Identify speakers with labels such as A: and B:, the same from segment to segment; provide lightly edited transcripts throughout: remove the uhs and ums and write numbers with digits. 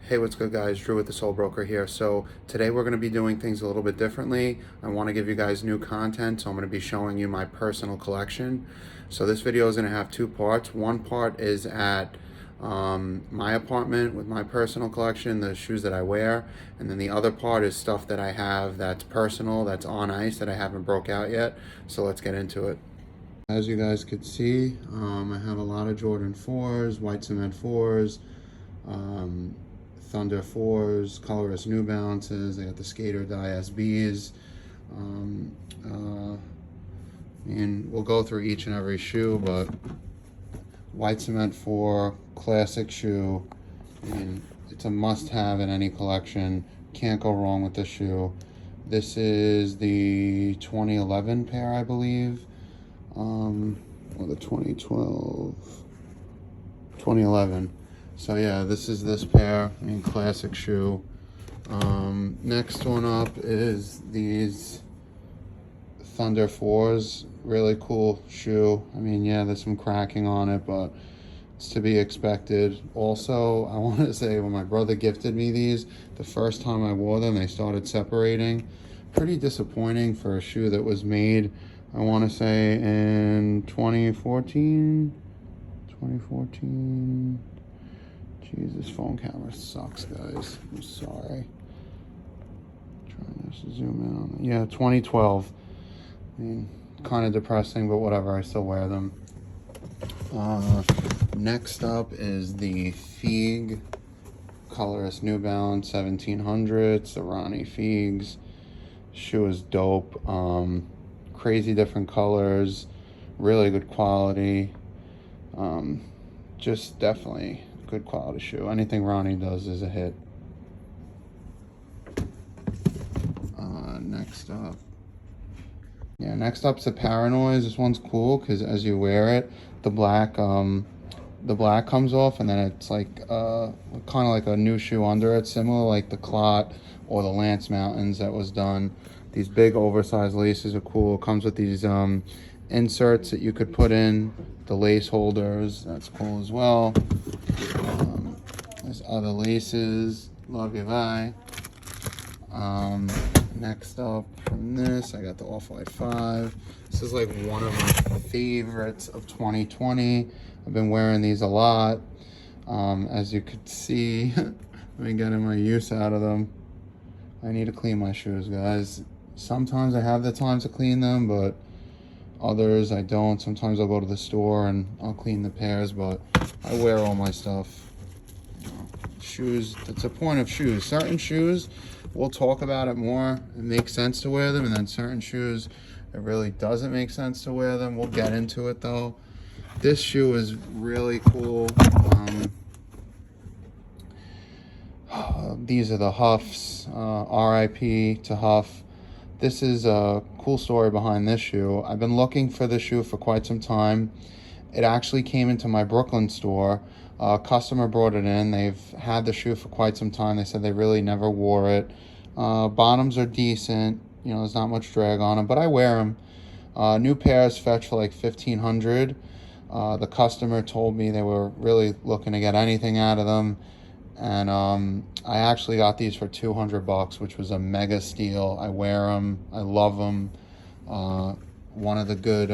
A: Hey, what's good, guys? Drew with the Soul Broker here. So today we're going to be doing things a little bit differently. I want to give you guys new content, so I'm going to be showing you my personal collection. So this video is going to have two parts. One part is at my apartment with my personal collection, the shoes that I wear, and then the other part is stuff that I have that's personal, that's on ice, that I haven't broke out yet. So let's get into it. As you guys could see, I have a lot of Jordan 4s, white cement 4s, Thunder 4s, colorless New Balances. I got the Skater Dye SBs. And we'll go through each and every shoe, but white cement 4, classic shoe. And it's a must-have in any collection. Can't go wrong with this shoe. This is the 2011 pair, I believe. Or the 2011. So yeah, this is this pair. I mean, classic shoe. Next one up is these Thunder 4s. Really cool shoe. I mean, yeah, there's some cracking on it, but it's to be expected. Also, I want to say when my brother gifted me these, the first time I wore them, they started separating. Pretty disappointing for a shoe that was made, I want to say, in 2014. Jeez, this phone camera sucks, guys. I'm sorry. Trying to zoom in on it. Yeah, 2012. I mean, kind of depressing, but whatever. I still wear them. Next up is the Fig colorless New Balance 1700s, the Ronnie Figs. Shoe is dope. Crazy different colors, really good quality. Just definitely good quality shoe. Anything Ronnie does is a hit. Next up's the Paranoids. This one's cool because as you wear it, the black comes off, and then it's like kind of like a new shoe under it, similar like the Clot or the Lance Mountains that was done. These big oversized laces are cool. It comes with these inserts that you could put in the lace holders. That's cool as well. There's other laces. Love you, bye. Next up from this, I got the Off-White 5. This is like one of my favorites of 2020. I've been wearing these a lot. As you could see, let me get my use out of them. I need to clean my shoes, guys. Sometimes I have the time to clean them, but others I don't. Sometimes I'll go to the store and I'll clean the pairs, but I wear all my stuff. Shoes, that's the point of shoes. Certain shoes, we'll talk about it more. It makes sense to wear them, and then certain shoes, it really doesn't make sense to wear them. We'll get into it though. This shoe is really cool. These are the Huffs. RIP to Huff. This is a cool story behind this shoe. I've been looking for this shoe for quite some time. It actually came into my Brooklyn store. A customer brought it in. They've had the shoe for quite some time. They said they really never wore it. Bottoms are decent. You know, there's not much drag on them, but I wear them. New pairs fetch for like $1,500. The customer told me they were really looking to get anything out of them. And I actually got these for $200, which was a mega steal. I wear them. I love them. One of the good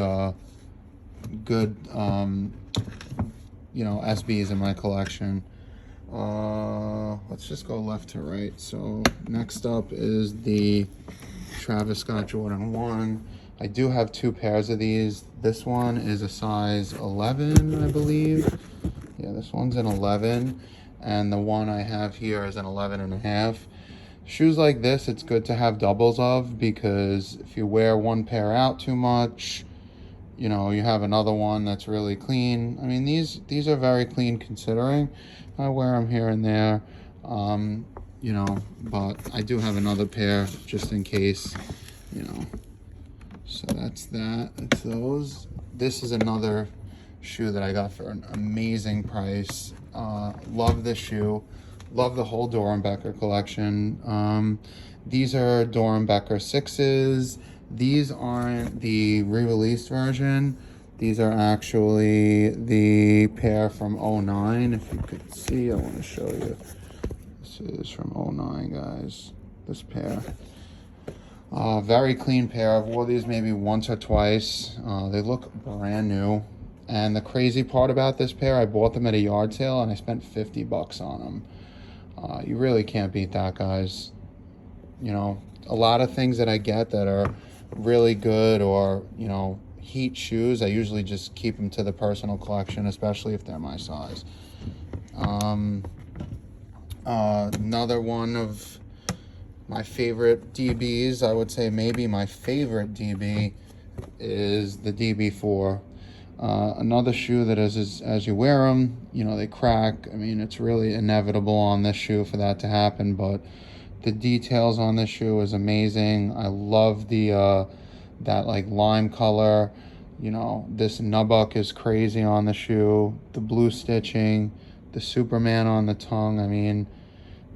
A: SBs in my collection. Let's just go left to right. So next up is the Travis Scott Jordan 1. I do have two pairs of these. This one is a size 11, I believe. Yeah, this one's an 11. And the one I have here is an 11.5. Shoes like this, it's good to have doubles of, because if you wear one pair out too much, you know, you have another one that's really clean. I mean, these are very clean considering. I wear them here and there, you know, but I do have another pair just in case, you know. So that's that. That's those. This is another shoe that I got for an amazing price. Love this shoe. Love the whole Dorenbecker collection. These are Dorenbecker 6s. These aren't the re-released version. These are actually the pair from '09. If you could see, I want to show you. is from '09, guys. This pair. Very clean pair. I've wore these maybe once or twice. They look brand new. And the crazy part about this pair, I bought them at a yard sale and I spent 50 bucks on them. You really can't beat that, guys. You know, a lot of things that I get that are really good or, you know, heat shoes, I usually just keep them to the personal collection, especially if they're my size. Another one of my favorite DBs, I would say maybe my favorite DB, is the DB4. Another shoe that is as you wear them, you know, they crack. I mean, it's really inevitable on this shoe for that to happen, but the details on this shoe is amazing. I love the that like lime color. You know, this nubuck is crazy on the shoe. The blue stitching, the Superman on the tongue. I mean,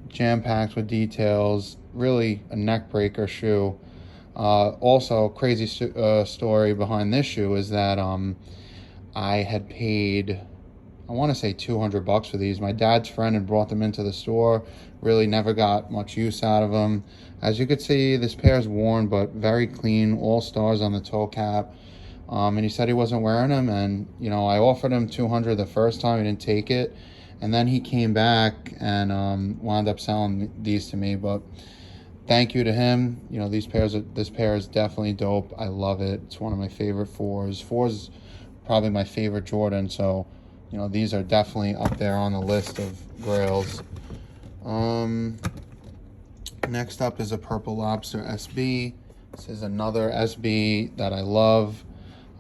A: jam-packed with details. Really a neck breaker shoe. Also, crazy story behind this shoe is that I had paid, I want to say 200 bucks for these. My dad's friend had brought them into the store. Really never got much use out of them. As you could see, this pair is worn, but very clean. All stars on the toe cap. And he said he wasn't wearing them. And, you know, I offered him 200 the first time. He didn't take it. And then he came back and wound up selling these to me. But thank you to him. You know, this pair is definitely dope. I love it. It's one of my favorite fours. Fours probably my favorite Jordan, so you know these are definitely up there on the list of grails. Next up is a Purple Lobster SB. This is another SB that I love.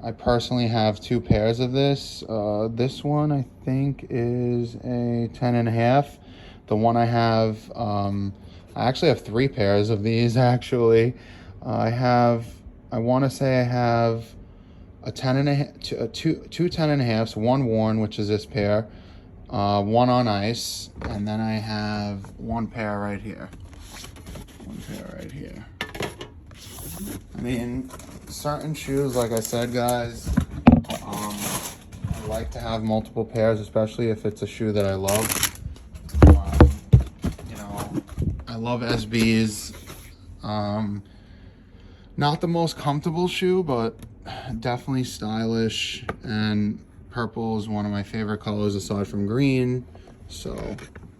A: I personally have two pairs of this. This one I think is a 10.5. The one I have, I actually have three pairs of these actually. I want to say I have a 10.5, two 10.5s, one worn, which is this pair, one on ice, and then I have one pair right here. I mean, certain shoes, like I said, guys, I like to have multiple pairs, especially if it's a shoe that I love. You know, I love SBs. Not the most comfortable shoe, but definitely stylish, and purple is one of my favorite colors aside from green, so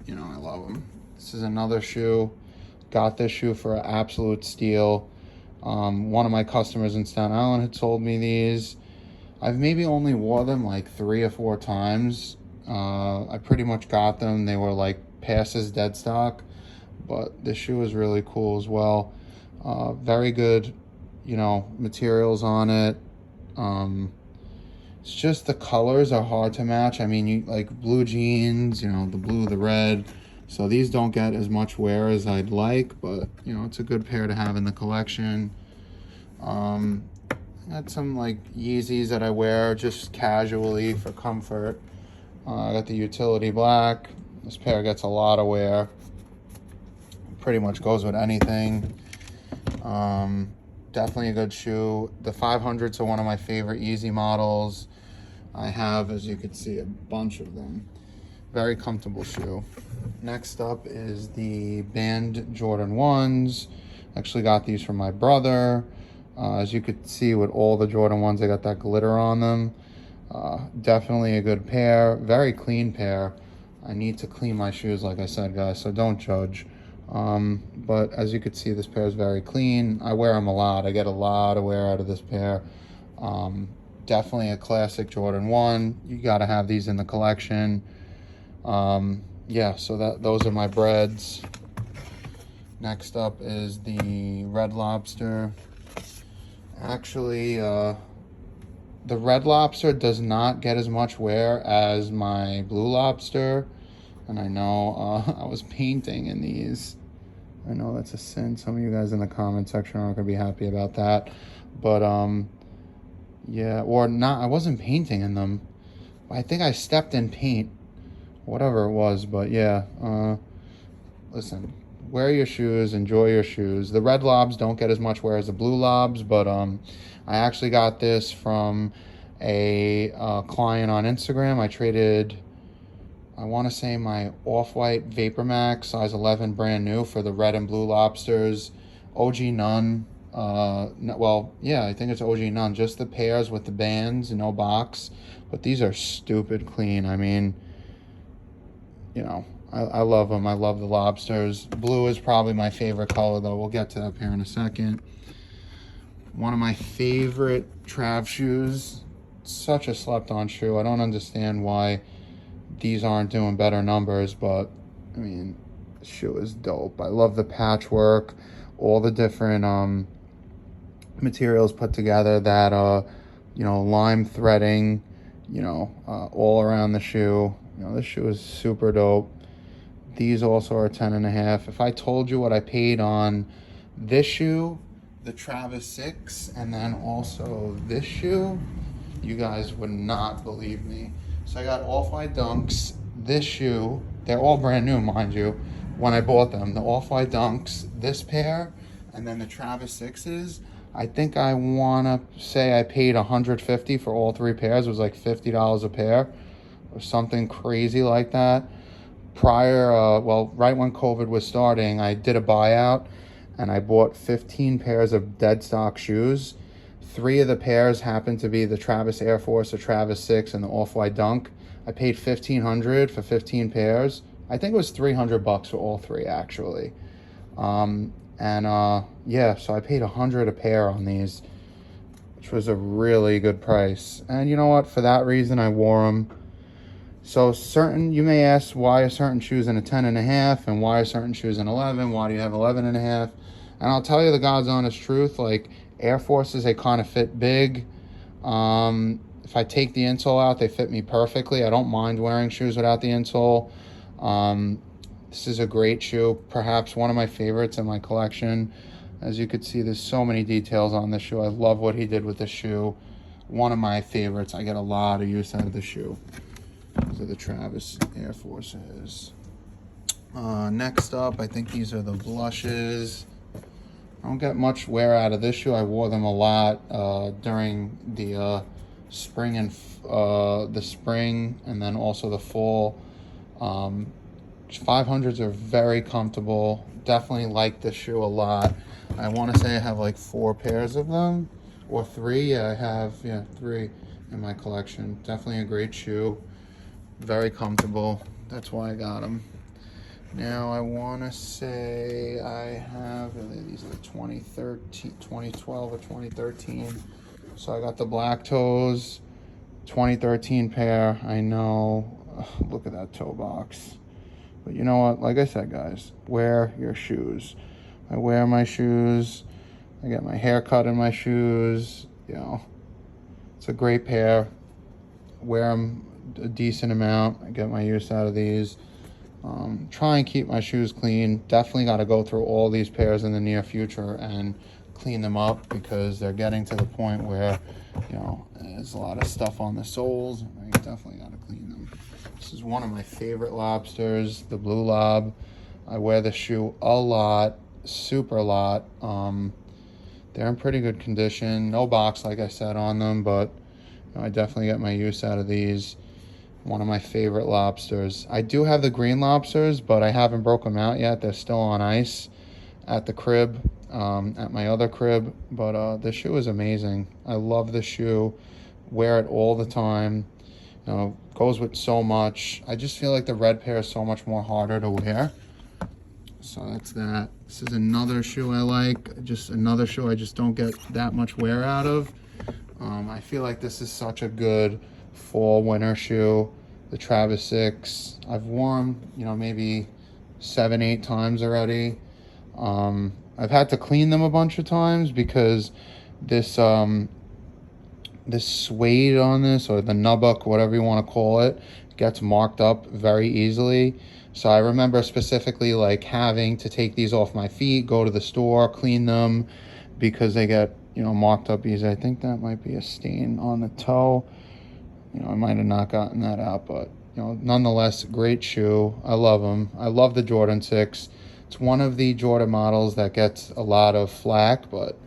A: you know I love them. This is another shoe. Got this shoe for an absolute steal. One of my customers in Staten Island had sold me these. I've maybe only wore them like 3 or 4 times. I pretty much got them. They were like passes dead stock, but this shoe is really cool as well. Very good, you know, materials on it. It's just the colors are hard to match. I mean, you like blue jeans, you know, the blue, the red. So these don't get as much wear as I'd like, but you know, it's a good pair to have in the collection. I got some like Yeezys that I wear just casually for comfort. I got the utility black. This pair gets a lot of wear. Pretty much goes with anything. Definitely a good shoe. The 500s are one of my favorite Yeezy models. I have, as you can see, a bunch of them. Very comfortable shoe. Next up is the Band Jordan 1s. Actually got these from my brother. As you could see with all the Jordan 1s, they got that glitter on them. Definitely a good pair. Very clean pair. I need to clean my shoes, like I said, guys, so don't judge. But as you can see, this pair is very clean. I wear them a lot. I get a lot of wear out of this pair. Definitely a classic Jordan 1. You got to have these in the collection. Yeah, so those are my breads. Next up is the Red Lobster. Actually, the Red Lobster does not get as much wear as my Blue Lobster. And I know I was painting in these. I know that's a sin. Some of you guys in the comment section aren't going to be happy about that. But, yeah, or not. I wasn't painting in them. I think I stepped in paint. Whatever it was. But, yeah. Listen, wear your shoes. Enjoy your shoes. The Red Lobs don't get as much wear as the Blue Lobs. But I actually got this from a client on Instagram. I traded I want to say my Off-White Vapor Max, size 11, brand new for the red and blue lobsters. OG none. Well, yeah, I think it's OG none. Just the pairs with the bands, no box. But these are stupid clean. I mean, you know, I love them. I love the lobsters. Blue is probably my favorite color, though. We'll get to that pair in a second. One of my favorite Trav shoes. Such a slept-on shoe. I don't understand why these aren't doing better numbers, but I mean, the shoe is dope. I love the patchwork, all the different materials put together, that you know, lime threading, you know, all around the shoe. You know, this shoe is super dope. These also are 10.5. If I told you what I paid on this shoe, the Travis 6, and then also this shoe, you guys would not believe me. So I got Off-White Dunks, this shoe, they're all brand new, mind you, when I bought them. The Off-White Dunks, this pair, and then the Travis 6s. I think I want to say I paid $150 for all three pairs. It was like $50 a pair or something crazy like that. Prior, well, right when COVID was starting, I did a buyout and I bought 15 pairs of dead stock shoes. 3 of the pairs happened to be the Travis Air Force, the Travis 6, and the Off-White Dunk. I paid $1,500 for 15 pairs. I think it was $300 for all 3, actually. Yeah, so I paid $100 a pair on these, which was a really good price. And you know what? For that reason, I wore them. So you may ask, why are certain shoes in a 10.5, and why are certain shoes in 11? Why do you have 11.5? And I'll tell you the God's honest truth, like Air Forces, they kind of fit big. If I take the insole out, they fit me perfectly. I don't mind wearing shoes without the insole. This is a great shoe, perhaps one of my favorites in my collection. As you can see, there's so many details on this shoe. I love what he did with the shoe. One of my favorites. I get a lot of use out of the shoe. These are the Travis Air Forces. Next up, I think these are the blushes. I don't get much wear out of this shoe. I wore them a lot during the spring and then also the fall. 500s are very comfortable. Definitely like this shoe a lot. I want to say I have like 4 pairs of them, or 3. Yeah, I have 3 in my collection. Definitely a great shoe. Very comfortable. That's why I got them. Now I want to say I have, these are the 2012 or 2013. So I got the black toes, 2013 pair. I know. Ugh, look at that toe box. But you know what? Like I said, guys, wear your shoes. I wear my shoes. I get my hair cut in my shoes. You know, it's a great pair. Wear them a decent amount. I get my use out of these. Try and keep my shoes clean. Definitely got to go through all these pairs in the near future and clean them up, because they're getting to the point where, you know, there's a lot of stuff on the soles. I definitely got to clean them. This is one of my favorite lobsters, the Blue Lob. I wear the shoe a lot, super lot. They're in pretty good condition. No box, like I said, on them, but you know, I definitely get my use out of these. One of my favorite lobsters. I do have the green lobsters, but I haven't broke them out yet. They're still on ice at the crib, at my other crib. But the shoe is amazing. I love the shoe. Wear it all the time. You know, goes with so much. I just feel like the red pair is so much more harder to wear. So that's that. This is another shoe I like. Just another shoe I just don't get that much wear out of. I feel like this is such a good fall winter shoe. The Travis 6. I've worn, you know, maybe 7-8 times already. I've had to clean them a bunch of times because this this suede on this, or the nubuck, whatever you want to call it, gets marked up very easily. So I remember specifically like having to take these off my feet, go to the store, clean them, because they get, you know, marked up easy. I think that might be a stain on the toe. You know, I might have not gotten that out, but you know, nonetheless, great shoe. I love them. I love the Jordan 6. It's one of the Jordan models that gets a lot of flack, but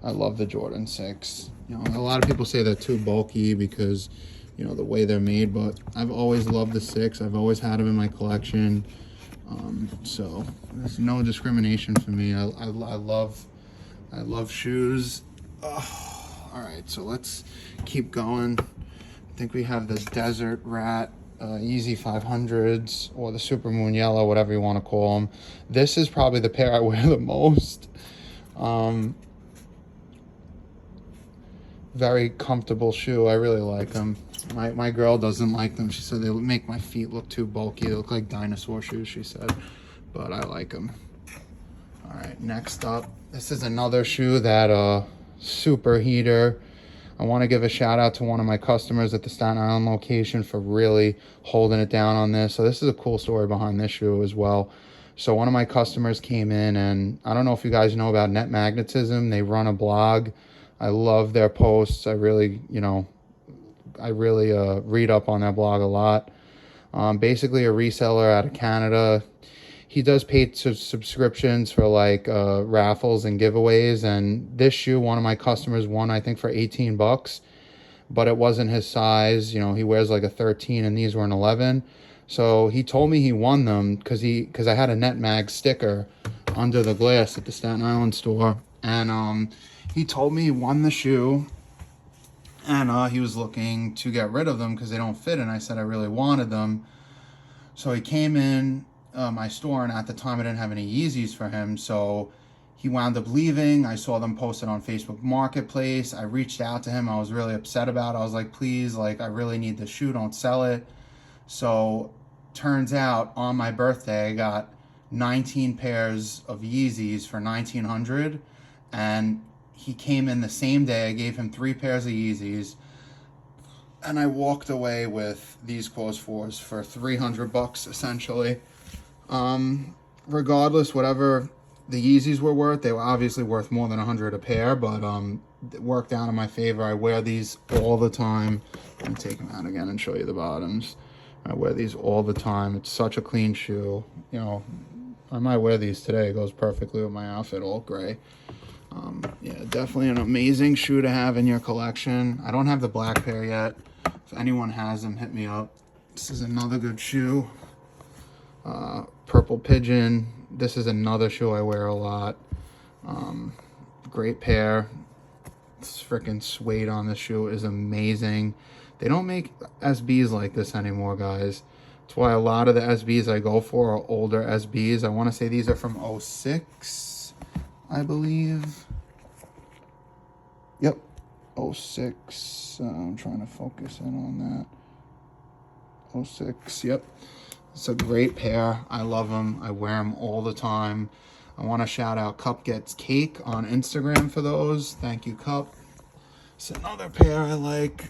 A: I love the Jordan 6. You know, a lot of people say they're too bulky because, you know, the way they're made, but I've always loved the 6. I've always had them in my collection. So there's no discrimination for me. I love shoes. Oh, all right, so let's keep going. I think we have the Desert Rat Easy 500s, or the Supermoon Yellow, whatever you want to call them. This is probably the pair I wear the most. Very comfortable shoe. I really like them. My girl doesn't like them. She said they make my feet look too bulky. They look like dinosaur shoes, she said, but I like them. All right, next up, this is another shoe that super heater. I want to give a shout out to one of my customers at the Staten Island location for really holding it down on this. So this is a cool story behind this shoe as well. So one of my customers came in, and I don't know if you guys know about Net Magnetism. They run a blog. I love their posts. I really, read up on their blog a lot. Basically a reseller out of Canada. He does paid subscriptions for like raffles and giveaways. And this shoe, one of my customers won, I think, for 18 bucks, but it wasn't his size. You know, he wears like a 13 and these were an 11. So he told me he won them because I had a NetMag sticker under the glass at the Staten Island store. And he told me he won the shoe, and he was looking to get rid of them because they don't fit. And I said I really wanted them. So he came in my store, and at the time I didn't have any Yeezys for him. So he wound up leaving. I saw them posted on Facebook Marketplace. I reached out to him. I was really upset about it. I was like, please, like, I really need the shoe. Don't sell it. So turns out on my birthday, I got 19 pairs of Yeezys for $1,900. And he came in the same day. I gave him 3 pairs of Yeezys, and I walked away with these Kaws 4s for 300 bucks essentially. Regardless, whatever the Yeezys were worth, they were obviously worth more than 100 a pair, but it worked out in my favor. I wear these all the time. Let me take them out again and show you the bottoms. I wear these all the time. It's such a clean shoe. You know, I might wear these today. It goes perfectly with my outfit, all gray. Yeah, definitely an amazing shoe to have in your collection. I don't have the black pair yet. If anyone has them, hit me up. This is another good shoe. Purple Pigeon. This is another shoe I wear a lot. Great pair. This freaking suede on the shoe is amazing. They don't make SBs like this anymore, guys. That's why a lot of the SBs I go for are older SBs. I want to say these are from 06, I believe. Yep, 06. I'm trying to focus in on that. 06, yep. It's a great pair. I love them. I wear them all the time. I want to shout out Cup Gets Cake on Instagram for those. Thank you, Cup. It's another pair I like.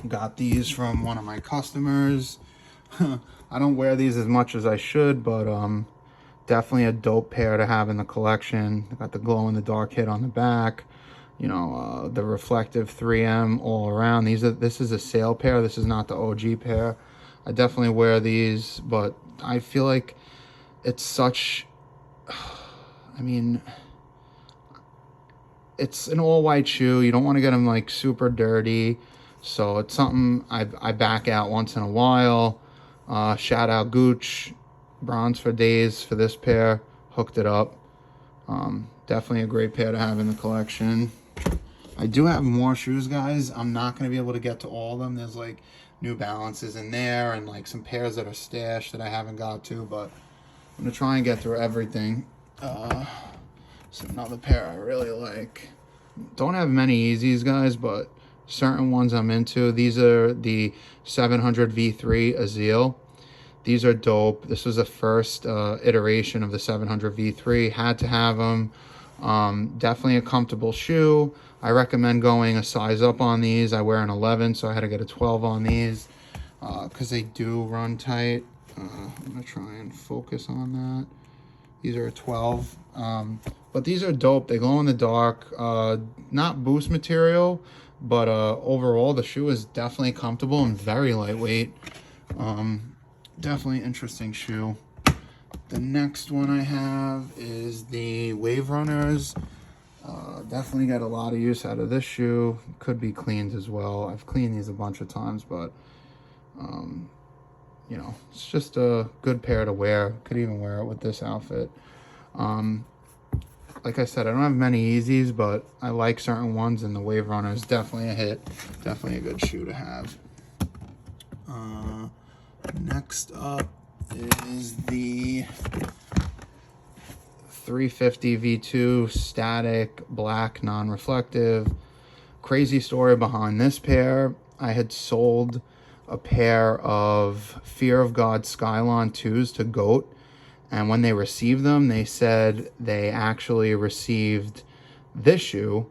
A: Got these from one of my customers. I don't wear these as much as I should, but definitely a dope pair to have in the collection. Got the glow-in-the-dark hit on the back. You know, the reflective 3M all around. This is a sale pair. This is not the OG pair. I definitely wear these, but I feel like it's such, I mean, it's an all-white shoe. You don't want to get them like super dirty. So it's something I back out once in a while. Shout out Gooch, Bronze for Days for this pair. Hooked it up. Definitely a great pair to have in the collection. I do have more shoes, guys. I'm not going to be able to get to all of them. There's like New Balances in there and like some pairs that are stashed that I haven't got to, but I'm going to try and get through everything. It's another pair I really like. Don't have many Yeezys, guys, but certain ones I'm into. These are the 700 V3 Azil. These are dope. This was the first iteration of the 700 V3. Had to have them. Definitely a comfortable shoe. I recommend going a size up on these. I wear an 11, so I had to get a 12 on these because they do run tight. I'm going to try and focus on that. These are a 12. But these are dope. They glow in the dark. Not boost material, but overall the shoe is definitely comfortable and very lightweight. Definitely interesting shoe. The next one I have is the Wave Runners. Definitely get a lot of use out of this shoe. Could be cleaned as well. I've cleaned these a bunch of times, but you know, it's just a good pair to wear. Could even wear it with this outfit. Like I said, I don't have many Yeezys, but I like certain ones, and the Wave Runner is definitely a hit. Definitely a good shoe to have. Next up is the 350 V2 static black non-reflective. Crazy story behind this pair. I had sold a pair of Fear of God Skylon 2s to Goat, and when they received them, they said they actually received this shoe.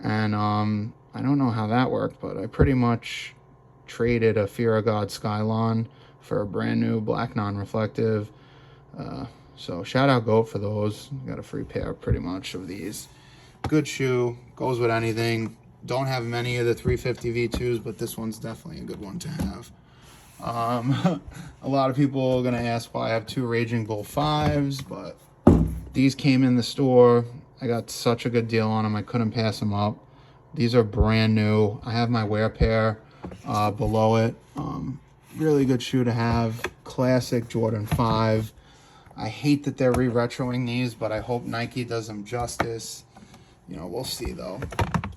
A: And I don't know how that worked, but I pretty much traded a Fear of God Skylon for a brand new black non-reflective. So shout out Goat for those. Got a free pair pretty much of these. Good shoe, goes with anything. Don't have many of the 350 V2s, but this one's definitely a good one to have. A lot of people are gonna ask why I have two Raging Bull 5s, but these came in the store. I got such a good deal on them, I couldn't pass them up. These are brand new. I have my wear pair below it. Really good shoe to have. Classic Jordan 5. I hate that they're re-retroing these, but I hope Nike does them justice. You know, we'll see though.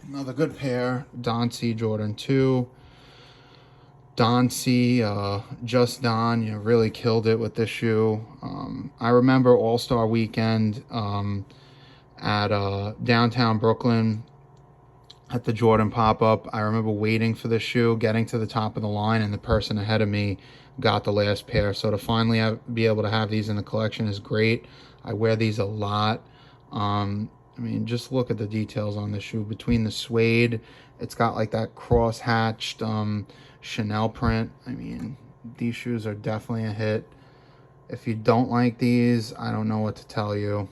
A: Another good pair, Don C Jordan 2. Don C, just Don, you know, really killed it with this shoe. I remember All-Star Weekend at downtown Brooklyn at the Jordan pop-up. I remember waiting for the shoe, getting to the top of the line, and the person ahead of me got the last pair. So to finally be able to have these in the collection is great. I wear these a lot. I mean, just look at the details on the shoe. Between the suede, it's got like that cross-hatched Chanel print. I mean, these shoes are definitely a hit. If you don't like these, I don't know what to tell you.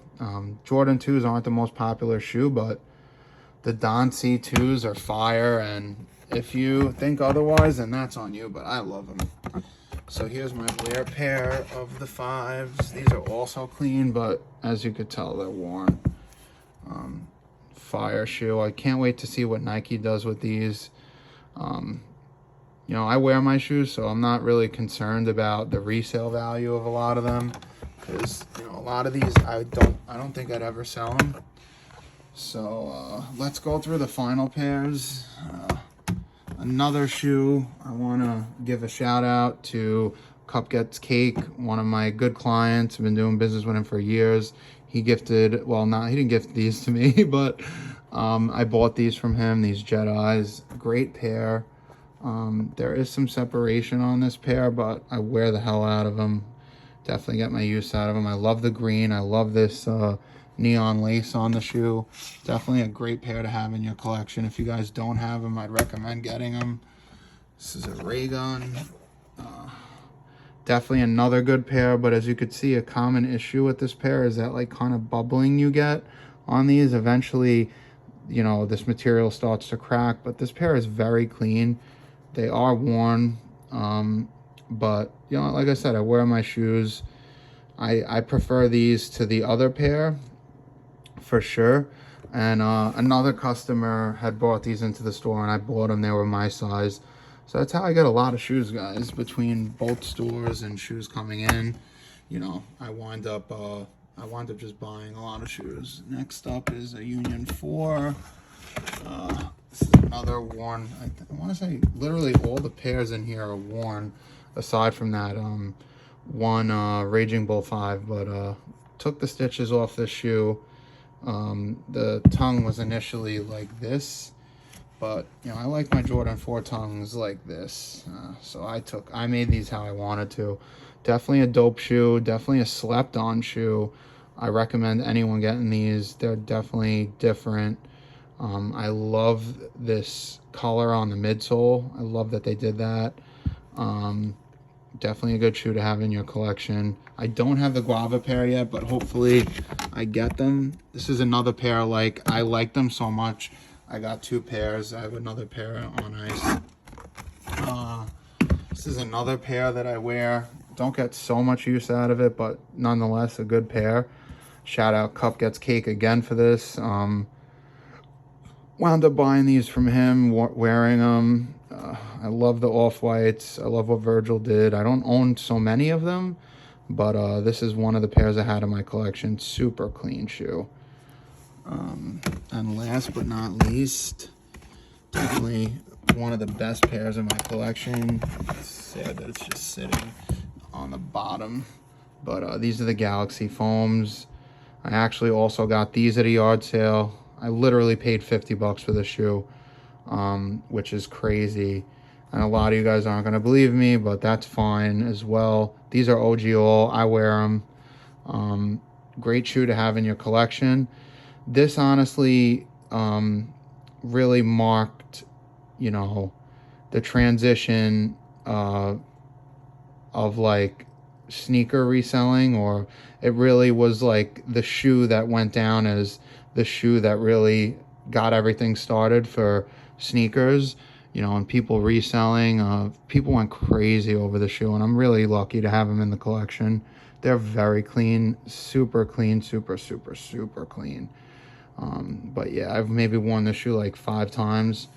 A: Jordan 2s aren't the most popular shoe, but the Don C 2s are fire, and if you think otherwise, then that's on you, but I love them. So here's my wear pair of the 5s. These are also clean, but as you could tell, they're worn. Fire shoe. I can't wait to see what Nike does with these. You know, I wear my shoes, so I'm not really concerned about the resale value of a lot of them, because, you know, a lot of these I don't think I'd ever sell them. So let's go through the final pairs. Another shoe, I want to give a shout out to Cup Gets Cake, one of my good clients. I've been doing business with him for years. He gifted, well, he didn't gift these to me, but I bought these from him, these Jedis. Great pair. There is some separation on this pair, but I wear the hell out of them. Definitely get my use out of them. I love the green. I love this neon lace on the shoe. Definitely a great pair to have in your collection. If you guys don't have them, I'd recommend getting them. This is a ray gun. Definitely another good pair, but as you could see, a common issue with this pair is that like kind of bubbling you get on these. Eventually, you know, this material starts to crack, but this pair is very clean. They are worn, but you know, like I said, I wear my shoes. I prefer these to the other pair for sure. And another customer had brought these into the store, and I bought them. They were my size. So that's how I get a lot of shoes, guys, between both stores and shoes coming in. You know, I wind up just buying a lot of shoes. Next up is a Union 4. This is another worn. I want to say literally all the pairs in here are worn, aside from that one Raging Bull 5. But took the stitches off this shoe. The tongue was initially like this, but you know, I like my Jordan 4 tongues like this, so I made these how I wanted to. Definitely a dope shoe, definitely a slept on shoe. I recommend anyone getting these. They're definitely different. I love this color on the midsole. I love that they did that. Definitely a good shoe to have in your collection. I don't have the guava pair yet, but hopefully I get them. This is another pair, like, I like them so much. I got two pairs. I have another pair on ice. This is another pair that I wear. Don't get so much use out of it, but nonetheless a good pair. Shout out Cup Gets Cake again for this. wound up buying these from him, wearing them. I love the off-whites. I love what Virgil did. I don't own so many of them, but this is one of the pairs I had in my collection. Super clean shoe. And last but not least, definitely one of the best pairs in my collection. It's sad that it's just sitting on the bottom, but these are the Galaxy foams. I actually also got these at a yard sale. I literally paid 50 bucks for this shoe, which is crazy. And a lot of you guys aren't going to believe me, but that's fine as well. These are OG all. I wear them. Great shoe to have in your collection. This honestly really marked, you know, the transition of like sneaker reselling, or it really was like the shoe that went down as the shoe that really got everything started for sneakers, you know, and people reselling. People went crazy over the shoe, and I'm really lucky to have them in the collection. They're very clean, super clean, super clean. But yeah, I've maybe worn this shoe like 5 times.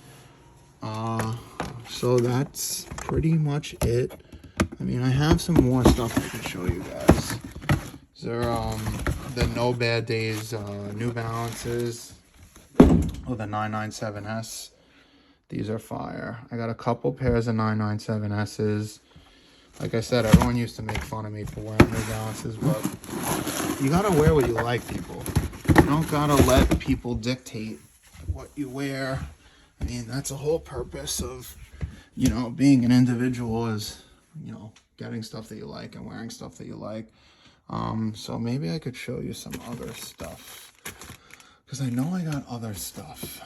A: So that's pretty much it. I mean, I have some more stuff I can show you guys. They're the No Bad Days New Balances, or the 997S. These are fire. I got a couple pairs of 997S's. Like I said, everyone used to make fun of me for wearing New Balances, but you gotta wear what you like, people. You don't gotta let people dictate what you wear. I mean, that's the whole purpose of, you know, being an individual, is, you know, getting stuff that you like and wearing stuff that you like. So maybe I could show you some other stuff, because I know I got other stuff.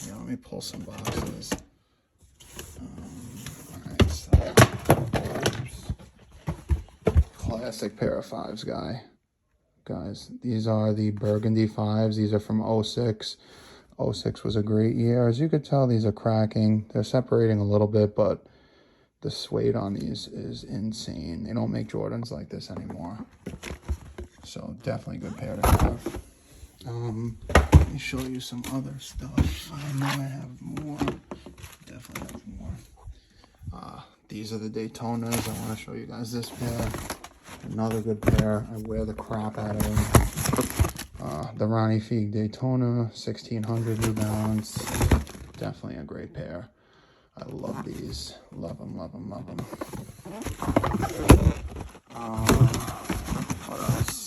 A: Yeah, let me pull some boxes. Alright, so classic pair of 5s, guys. These are the Burgundy 5s. These are from 06. 06 was a great year. As you could tell, these are cracking. They're separating a little bit, but the suede on these is insane. They don't make Jordans like this anymore. So definitely a good pair to have. Let me show you some other stuff. I know I have more. Definitely have more. These are the Daytonas. I want to show you guys this pair. Another good pair. I wear the crap out of them. The Ronnie Fieg Daytona 1600 New Balance. Definitely a great pair. I love these. Love them, love them, love them. What else?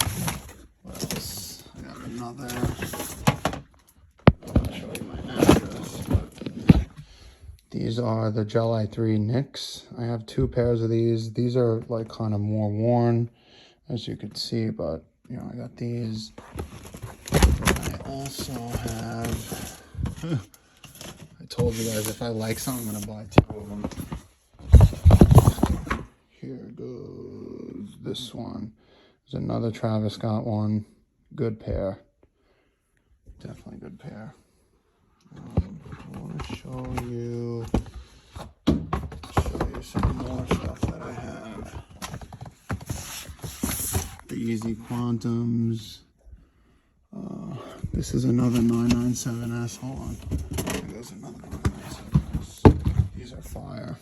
A: What else? I got another. I'll show you my address. These are the Gel I3 Knicks. I have 2 pairs of these. These are like kind of more worn, as you could see, but you know, I got these. I also have, I told you guys, if I like something, I'm gonna buy 2 of them. Here goes this one. There's another Travis Scott one. Good pair. Definitely good pair. I want to show you some more stuff that I have. The Easy Quantums. This is another 997S. Hold on. There's another 997S. These are fire.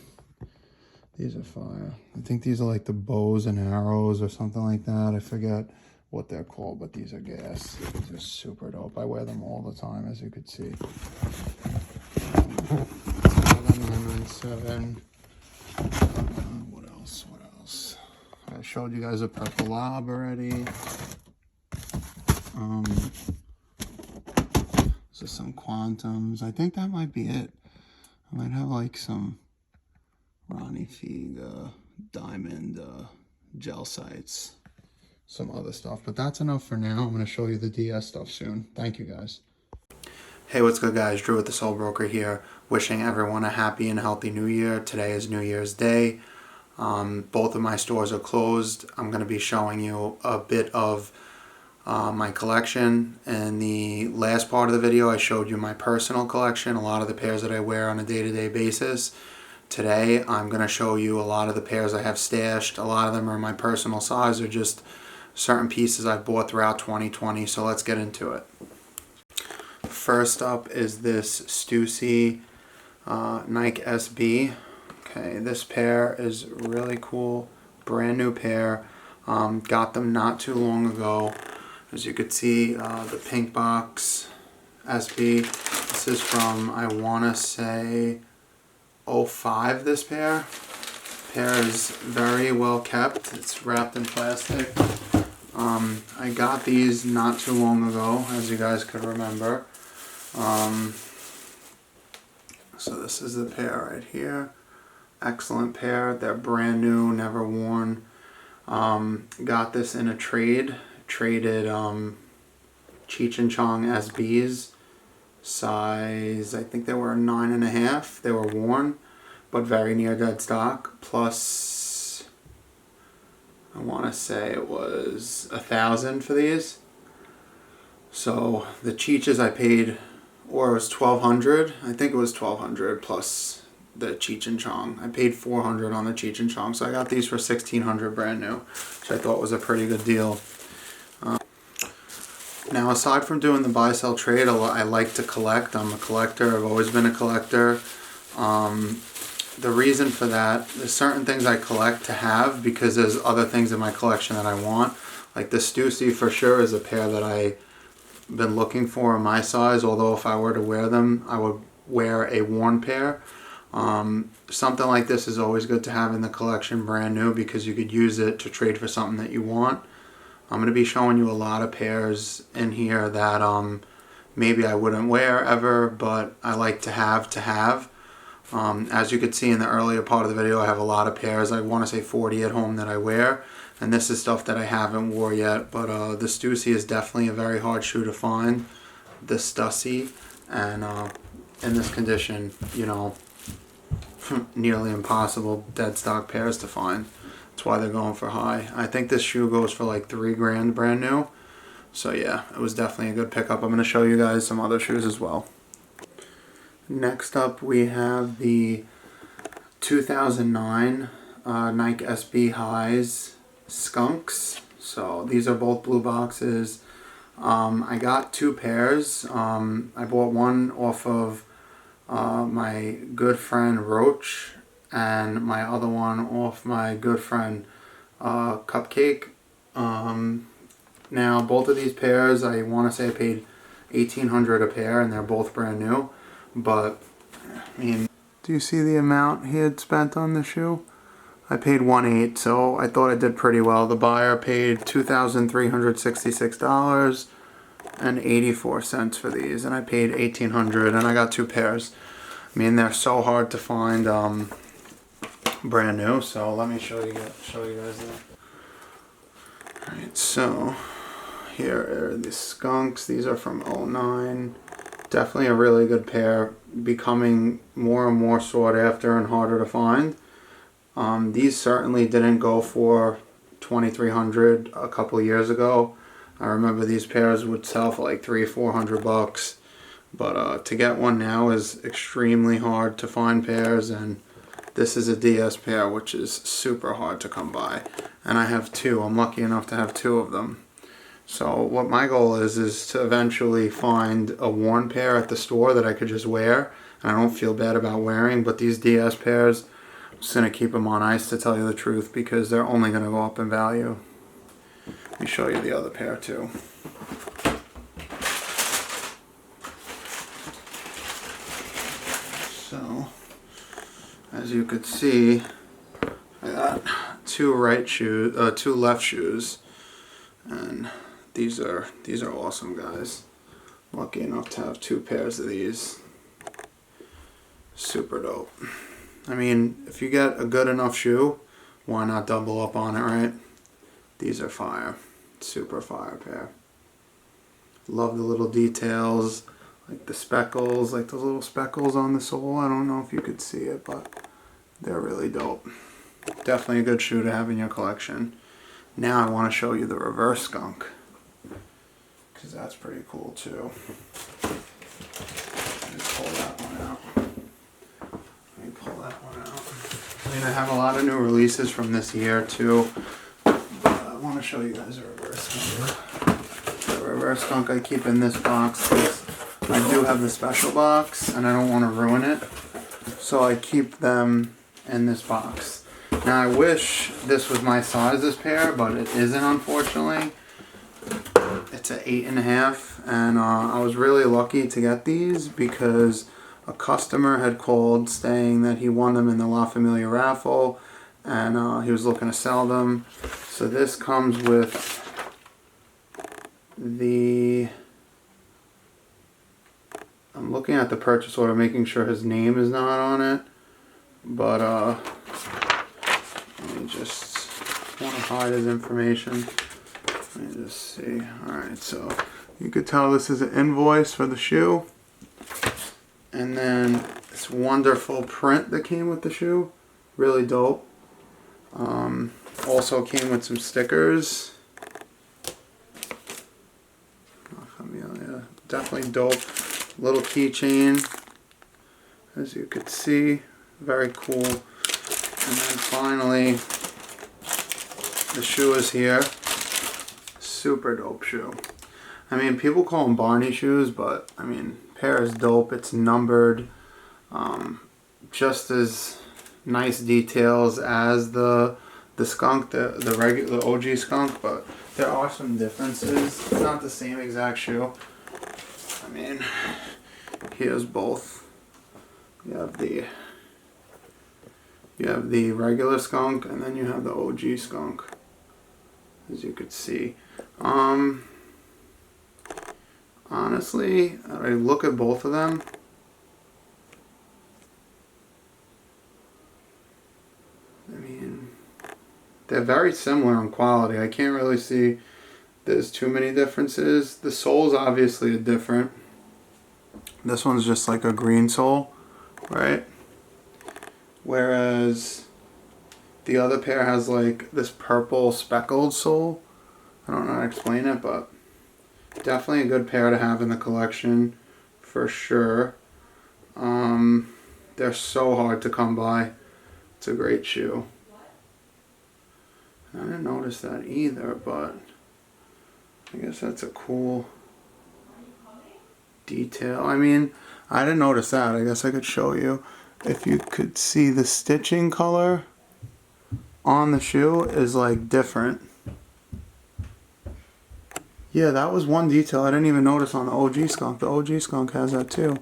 A: These are fire. I think these are like the bows and arrows or something like that. I forget what they're called, but these are gas. These are super dope. I wear them all the time, as you could see. 997. What else? What else? I showed you guys a Purple Lob already. So some Quantums. I think that might be it. I might have like some Ronnie Fieg diamond gel sights, some other stuff, but that's enough for now. I'm going to show you the DS stuff soon. Thank you, guys. Hey, what's good, guys? Drew with the Soul Broker here, wishing everyone a happy and healthy new year. Today is New Year's Day. Both of my stores are closed. I'm going to be showing you a bit of my collection. In the last part of the video, I showed you my personal collection, a lot of the pairs that I wear on a day-to-day basis. Today, I'm going to show you a lot of the pairs I have stashed. A lot of them are my personal size, or just certain pieces I've bought throughout 2020, so let's get into it. First up is this Stussy Nike SB. Okay, this pair is really cool, brand new pair. Got them not too long ago. As you could see, the pink box SB. This is from, I want to say, '05, this pair. Pair is very well kept. It's wrapped in plastic. I got these not too long ago, as you guys could remember. So this is the pair right here. Excellent pair. They're brand new, never worn. Got this in a trade. Traded Cheech and Chong SBs. Size, I think they were 9.5. They were worn, but very near dead stock. Plus, I want to say it was 1,000 for these. So the Cheeches I paid, or it was 1,200. I think it was 1,200 plus the Cheech and Chong. I paid 400 on the Cheech and Chong, so I got these for 1,600 brand new, which I thought was a pretty good deal. Now, aside from doing the buy sell trade, I like to collect. I'm a collector. I've always been a collector. The reason for that, there's certain things I collect to have because there's other things in my collection that I want. Like the Stussy for sure is a pair that I've been looking for in my size, although if I were to wear them, I would wear a worn pair. Something like this is always good to have in the collection brand new because you could use it to trade for something that you want. I'm going to be showing you a lot of pairs in here that maybe I wouldn't wear ever, but I like to have. As you could see in the earlier part of the video, I have a lot of pairs. I want to say 40 at home that I wear, and this is stuff that I haven't wore yet. But the Stussy is definitely a very hard shoe to find, the Stussy, and in this condition, you know, nearly impossible dead stock pairs to find. That's why they're going for high. I think this shoe goes for like $3 grand brand new. So yeah, it was definitely a good pickup. I'm going to show you guys some other shoes as well. Next up we have the 2009 Nike SB Highs Skunks. So these are both blue boxes. I got two pairs. I bought one off of my good friend Roach, and my other one off my good friend Cupcake. Now both of these pairs, I want to say I paid $1,800 a pair, and they're both brand new. But I mean, do you see the amount he had spent on the shoe? I paid $1,800, so I thought I did pretty well. The buyer paid $2,366.84 for these, and I paid $1,800, and I got two pairs. I mean, they're so hard to find brand new, so let me show you guys that. Alright, so here are the Skunks. These are from '09. Definitely a really good pair, becoming more and more sought after and harder to find. These certainly didn't go for $2,300 a couple of years ago. I remember these pairs would sell for like $300-400, but to get one now is extremely hard to find pairs, and this is a DS pair, which is super hard to come by. And I have two. I'm lucky enough to have two of them. So what my goal is to eventually find a worn pair at the store that I could just wear, and I don't feel bad about wearing. But these DS pairs, I'm just going to keep them on ice, to tell you the truth, because they're only going to go up in value. Let me show you the other pair too. So, as you could see, I got two left shoes, and these are awesome, guys. Lucky enough to have two pairs of these. Super dope. I mean, if you get a good enough shoe, why not double up on it, right? These are fire. Super fire pair. Love the little details, like the speckles, like those little speckles on the sole. I don't know if you could see it, but they're really dope. Definitely a good shoe to have in your collection. Now I want to show you the reverse skunk, because that's pretty cool too. Just pull that one out. Let me pull that one out. I mean, I have a lot of new releases from this year too, but I want to show you guys a reverse skunk. The reverse skunk I keep in this box, I do have the special box and I don't want to ruin it, so I keep them in this box. Now I wish this was my size, this pair, but it isn't, unfortunately. It's an 8.5, and I was really lucky to get these because a customer had called saying that he won them in the La Familia raffle, and he was looking to sell them. So this comes with the, I'm looking at the purchase order, making sure his name is not on it, but let me just, want to hide his information. Let me just see. Alright, so you could tell this is an invoice for the shoe. And then this wonderful print that came with the shoe. Really dope. Also came with some stickers. Yeah, definitely dope. Little keychain, as you could see. Very cool. And then finally, the shoe is here. Super dope shoe. I mean, people call them Barney shoes, but I mean, pair is dope. It's numbered. Just as nice details as the skunk, the regular OG skunk, but there are some differences. It's not the same exact shoe. I mean, here's both. You have the regular skunk, and then you have the OG skunk, as you could see. Honestly, I look at both of them. I mean, they're very similar in quality. I can't really see there's too many differences. The soles obviously are different. This one's just like a green sole, right? Whereas the other pair has like this purple speckled sole. I don't know how to explain it, but definitely a good pair to have in the collection for sure. They're so hard to come by. It's a great shoe. I didn't notice that either, but I guess that's a cool detail. I mean, I didn't notice that. I guess I could show you. If you could see the stitching color on the shoe is like different. Yeah, that was one detail I didn't even notice on the OG skunk. The OG skunk has that too,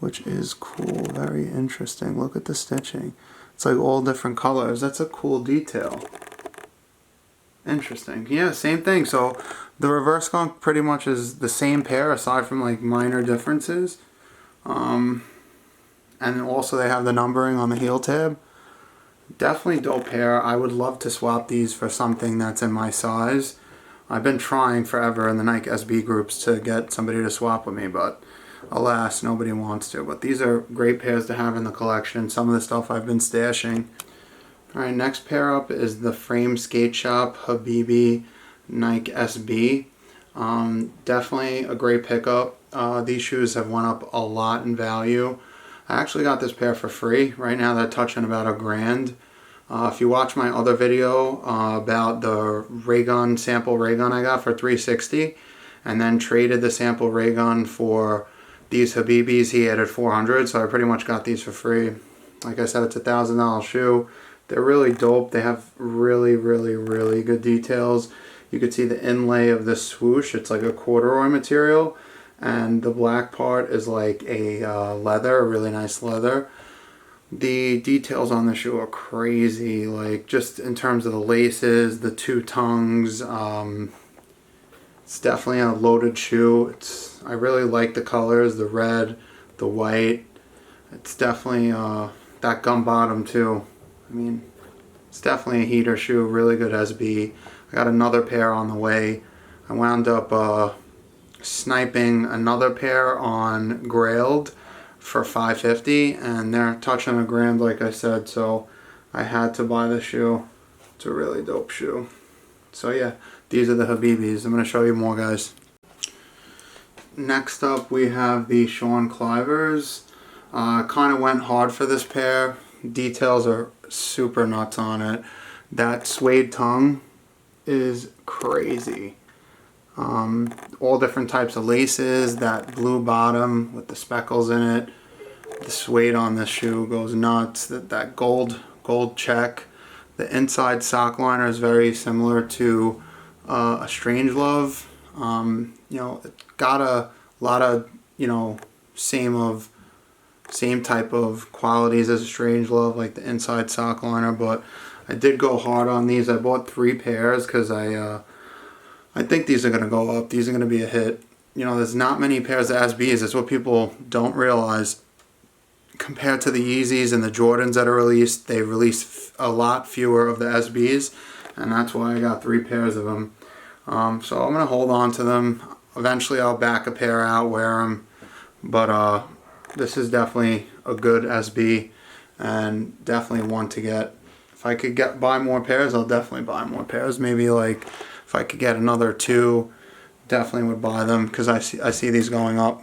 A: which is cool. Very interesting. Look at the stitching. It's like all different colors. That's a cool detail. Interesting. Yeah, same thing. So the reverse skunk pretty much is the same pair aside from like minor differences. And also they have the numbering on the heel tab. Definitely dope pair. I would love to swap these for something that's in my size. I've been trying forever in the Nike SB groups to get somebody to swap with me, but alas, nobody wants to. But these are great pairs to have in the collection. Some of the stuff I've been stashing. Alright, next pair up is the Frame Skate Shop Habibi Nike SB. Definitely a great pickup. These shoes have went up a lot in value. I actually got this pair for free. Right now they're touching about $1,000. If you watch my other video about the ray gun, sample ray gun I got for $360, and then traded the sample ray gun for these Habibis, he added $400, so I pretty much got these for free. Like I said, it's a $1,000 shoe. They're really dope. They have really, really, really good details. You could see the inlay of this swoosh. It's like a corduroy material, and the black part is like a leather, a really nice leather. The details on the shoe are crazy, like just in terms of the laces, the two tongues. It's definitely a loaded shoe. I really like the colors, the red, the white. It's definitely that gum bottom too. I mean, it's definitely a heater shoe, really good SB. I got another pair on the way. I wound up sniping another pair on Grailed for $550, and they're touching $1,000 like I said, so I had to buy the shoe. It's a really dope shoe. So yeah, these are the Habibis. I'm going to show you more, guys. Next up we have the Sean Clivers. Kind of went hard for this pair. Details are super nuts on it. That suede tongue is crazy. All different types of laces, that blue bottom with the speckles in it. The suede on this shoe goes nuts. That gold check. The inside sock liner is very similar to a Strangelove. You know, it got a lot of, you know, same type of qualities as a Strangelove, like the inside sock liner, but I did go hard on these. I bought 3 pairs because I think these are going to go up. These are going to be a hit. You know, there's not many pairs of SBs. That's what people don't realize. Compared to the Yeezys and the Jordans that are released, they release a lot fewer of the SBs, and that's why I got 3 pairs of them. So I'm going to hold on to them. Eventually I'll back a pair out, wear them, but this is definitely a good SB and definitely one to get. If I could buy more pairs, I'll definitely buy more pairs. Maybe like if I could get another 2, definitely would buy them because I see these going up.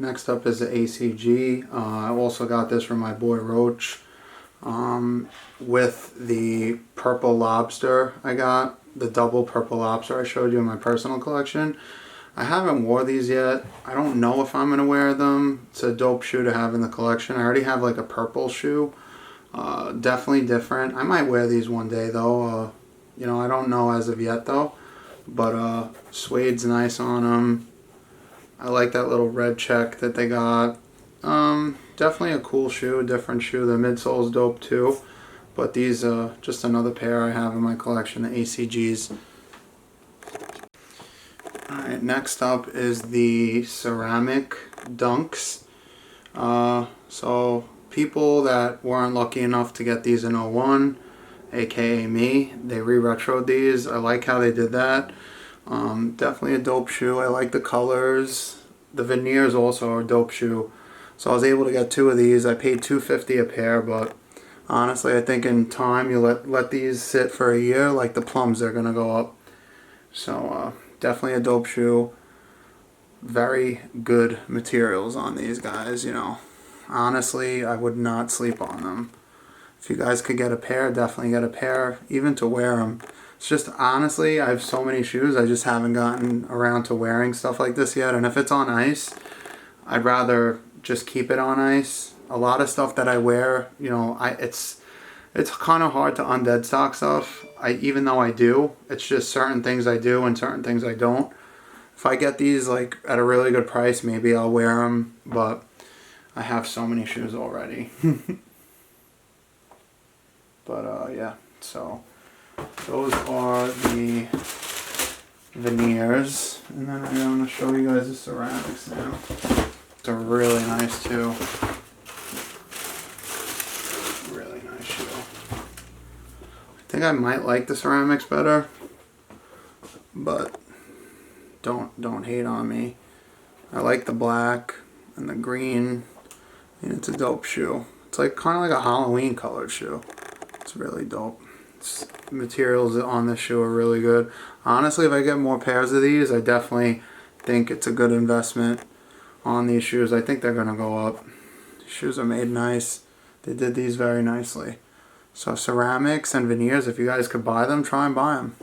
A: Next up is the ACG. I also got this from my boy Roach with the purple lobster. I got the double purple lobster I showed you in my personal collection. I haven't wore these yet. I don't know if I'm going to wear them. It's a dope shoe to have in the collection. I already have like a purple shoe. Definitely different. I might wear these one day though. You know, I don't know as of yet though. But suede's nice on them. I like that little red check that they got. Definitely a cool shoe, a different shoe. The midsole's dope too. But these just another pair I have in my collection, the ACGs. Alright, next up is the ceramic dunks. So people that weren't lucky enough to get these in 01, aka me, they re-retroed these. I like how they did that. Definitely a dope shoe. I like the colors. The veneers also are a dope shoe. So I was able to get 2 of these. I paid $2.50 a pair, but honestly I think in time you let these sit for a year, like the plums, they're gonna go up. So definitely a dope shoe. Very good materials on these guys, you know. Honestly, I would not sleep on them. If you guys could get a pair, definitely get a pair, even to wear them. It's just, honestly, I have so many shoes, I just haven't gotten around to wearing stuff like this yet. And if it's on ice, I'd rather just keep it on ice. A lot of stuff that I wear, you know, it's kind of hard to undead stock stuff. Even though I do, it's just certain things I do and certain things I don't. If I get these like at a really good price, maybe I'll wear them, but I have so many shoes already. But yeah, so those are the veneers, and then I'm going to show you guys the ceramics now. They're really nice too. Really nice shoe. I think I might like the ceramics better, but don't hate on me. I like the black and the green, and it's a dope shoe. It's like kind of like a Halloween colored shoe. It's really dope. The materials on this shoe are really good. Honestly, if I get more pairs of these, I definitely think it's a good investment on these shoes. I think they're going to go up. These shoes are made nice. They did these very nicely. So ceramics and veneers, if you guys could buy them, try and buy them.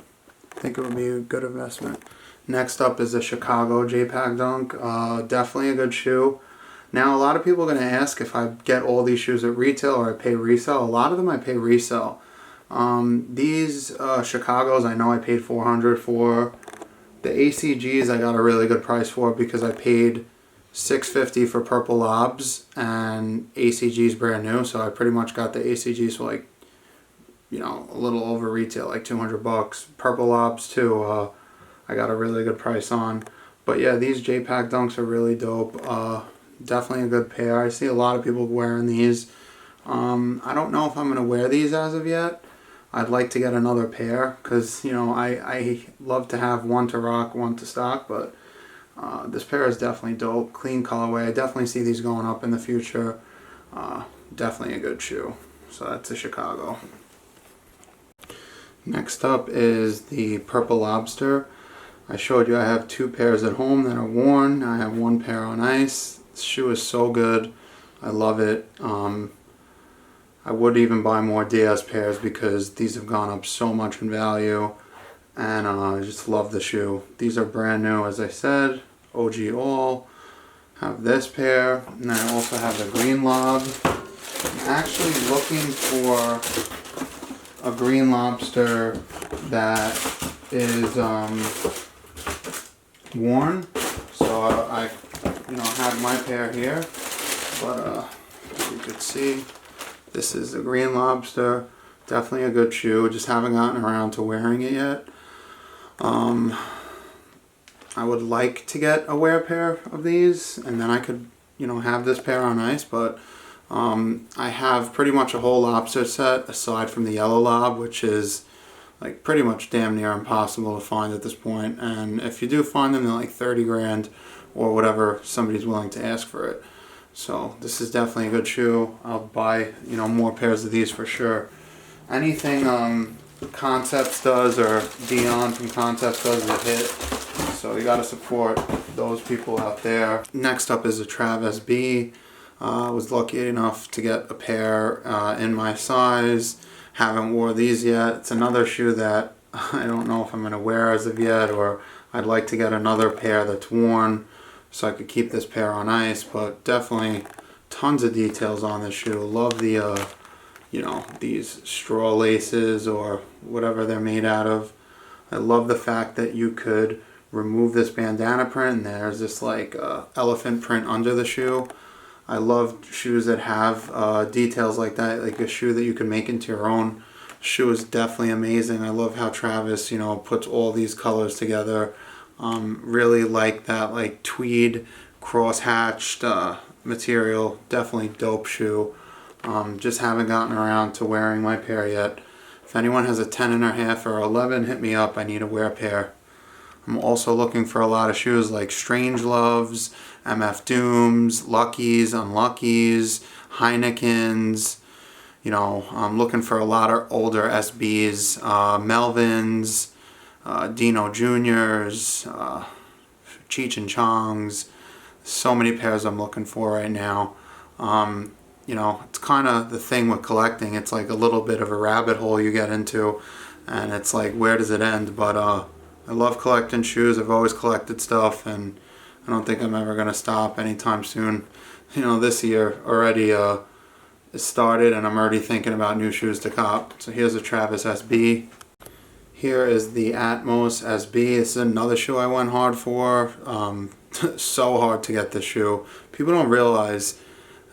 A: I think it would be a good investment. Next up is the Chicago JPEG Dunk. Definitely a good shoe. Now, a lot of people are going to ask if I get all these shoes at retail or I pay resale. A lot of them I pay resale. These Chicagos, I know I paid $400 for. The ACGs I got a really good price for because I paid $6.50 for purple lobs and ACGs brand new. So I pretty much got the ACGs for like, you know, a little over retail, like $200. Purple lobs too, I got a really good price on. But yeah, these JPEG Dunks are really dope. Definitely a good pair. I see a lot of people wearing these. I don't know if I'm going to wear these as of yet. I'd like to get another pair because, you know, I love to have one to rock, one to stock, but this pair is definitely dope. Clean colorway. I definitely see these going up in the future. Definitely a good shoe. So that's a Chicago. Next up is the Purple Lobster. I showed you I have 2 pairs at home that are worn. I have 1 pair on ice. This shoe is so good. I love it. I would even buy more DS pairs because these have gone up so much in value. and I just love the shoe. These are brand new, as I said, OG all. Have this pair, and I also have the green lob. I'm actually looking for a green lobster that is worn. So I have my pair here, but as you can see, this is the green lobster. Definitely a good shoe. Just haven't gotten around to wearing it yet. I would like to get a wear pair of these, and then I could, have this pair on ice, but I have pretty much a whole lobster set aside from the yellow lob, which is like pretty much damn near impossible to find at this point. And if you do find them, they're like 30 grand or whatever somebody's willing to ask for it. So this is definitely a good shoe. I'll buy, more pairs of these for sure. Anything Concepts does, or Dion from Concepts does, is a hit. So you got to support those people out there. Next up is a Travis B. I was lucky enough to get a pair in my size. Haven't wore these yet. It's another shoe that I don't know if I'm going to wear as of yet, or I'd like to get another pair that's worn so I could keep this pair on ice. But definitely tons of details on this shoe. Love the these straw laces or whatever they're made out of. I love the fact that you could remove this bandana print and there's this like elephant print under the shoe. I love shoes that have details like that, like a shoe that you can make into your own. Shoe is definitely amazing. I love how Travis, puts all these colors together. Really like that like tweed cross-hatched material. Definitely dope shoe. Just haven't gotten around to wearing my pair yet. If anyone has a 10.5 or 11, hit me up. I need a wear pair. I'm also looking for a lot of shoes like Strange Loves, MF Dooms, Luckies, Unluckies, Heinekens. I'm looking for a lot of older SBs, Melvins, Dino Juniors, Cheech and Chongs. So many pairs I'm looking for right now. It's kind of the thing with collecting. It's like a little bit of a rabbit hole you get into, and it's like, where does it end? But I love collecting shoes. I've always collected stuff, and I don't think I'm ever going to stop anytime soon. This year already it started, and I'm already thinking about new shoes to cop. So here's a Travis SB. Here is the Atmos SB. This is another shoe I went hard for. So hard to get this shoe. People don't realize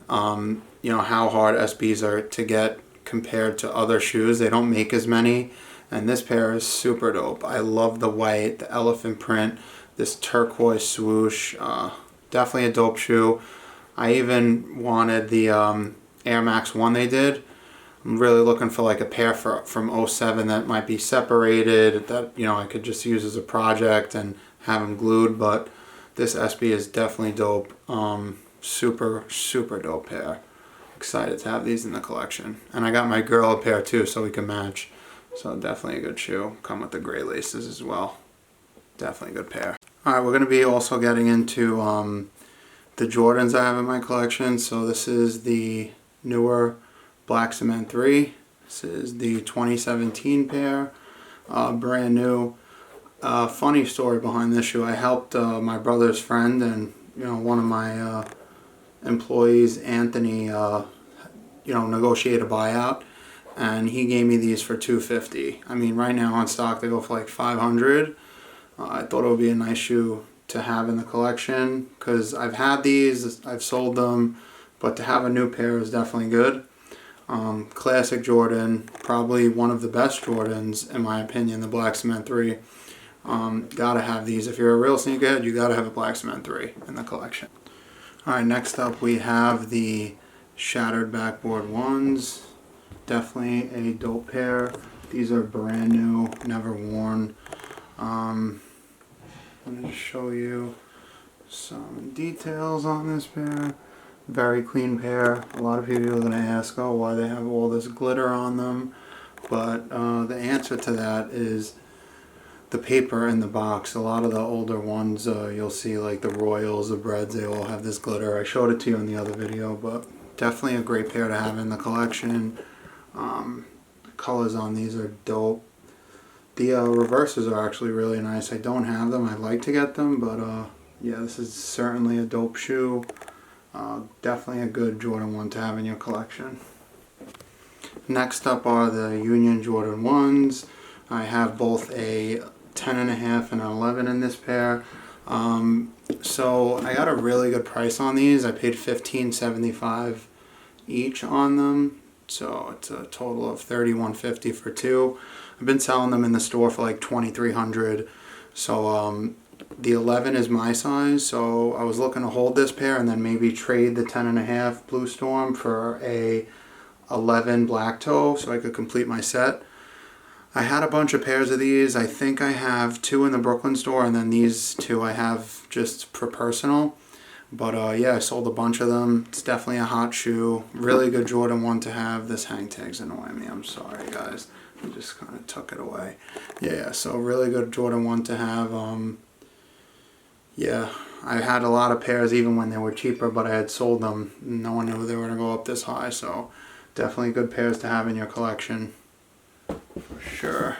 A: how hard SBs are to get compared to other shoes. They don't make as many, and this pair is super dope. I love the white, the elephant print, this turquoise swoosh. Definitely a dope shoe. I even wanted the Air Max 1 they did. I'm really looking for like a pair from 07 that might be separated, that I could just use as a project and have them glued. But this SB is definitely dope. Super dope pair. Excited to have these in the collection. And I got my girl a pair too, so we can match. So definitely a good shoe. Come with the gray laces as well. Definitely a good pair. Alright, we're going to be also getting into the Jordans I have in my collection. So this is the newer Black Cement 3. This is the 2017 pair. Brand new. Funny story behind this shoe. I helped my brother's friend, and one of my employees, Anthony, negotiate a buyout, and he gave me these for $250. I mean, right now on stock they go for like $500. I thought it would be a nice shoe to have in the collection because I've had these, I've sold them, but to have a new pair is definitely good. Classic Jordan, probably one of the best Jordans in my opinion, the Black Cement 3. Gotta have these. If you're a real sneakerhead, you gotta have a Black Cement 3 in the collection. Alright, next up we have the Shattered Backboard 1s. Definitely a dope pair. These are brand new, never worn. I'm going to show you some details on this pair. Very clean pair. A lot of people are going to ask, oh, why they have all this glitter on them. But the answer to that is the paper in the box. A lot of the older ones, you'll see like the Royals, the Breads, they all have this glitter. I showed it to you in the other video, but definitely a great pair to have in the collection. The colors on these are dope. The reverses are actually really nice. I don't have them. I'd like to get them, but yeah, this is certainly a dope shoe. Definitely a good Jordan 1 to have in your collection. Next up are the Union Jordan 1s. I have both a 10.5 and an 11 in this pair. So I got a really good price on these. I paid $15.75 each on them. So it's a total of $31.50 for two. I've been selling them in the store for like $2,300. So the 11 is my size. So I was looking to hold this pair and then maybe trade the 10.5 Blue Storm for a 11 Black Toe so I could complete my set. I had a bunch of pairs of these. I think I have two in the Brooklyn store, and then these two I have just for personal. But yeah, I sold a bunch of them. It's definitely a hot shoe. Really good Jordan 1 to have. This hang tag's annoying me. I'm sorry, guys. I just kind of took it away. Yeah, so really good Jordan 1 to have. Yeah, I had a lot of pairs even when they were cheaper, but I had sold them. No one knew they were going to go up this high, so definitely good pairs to have in your collection. For sure.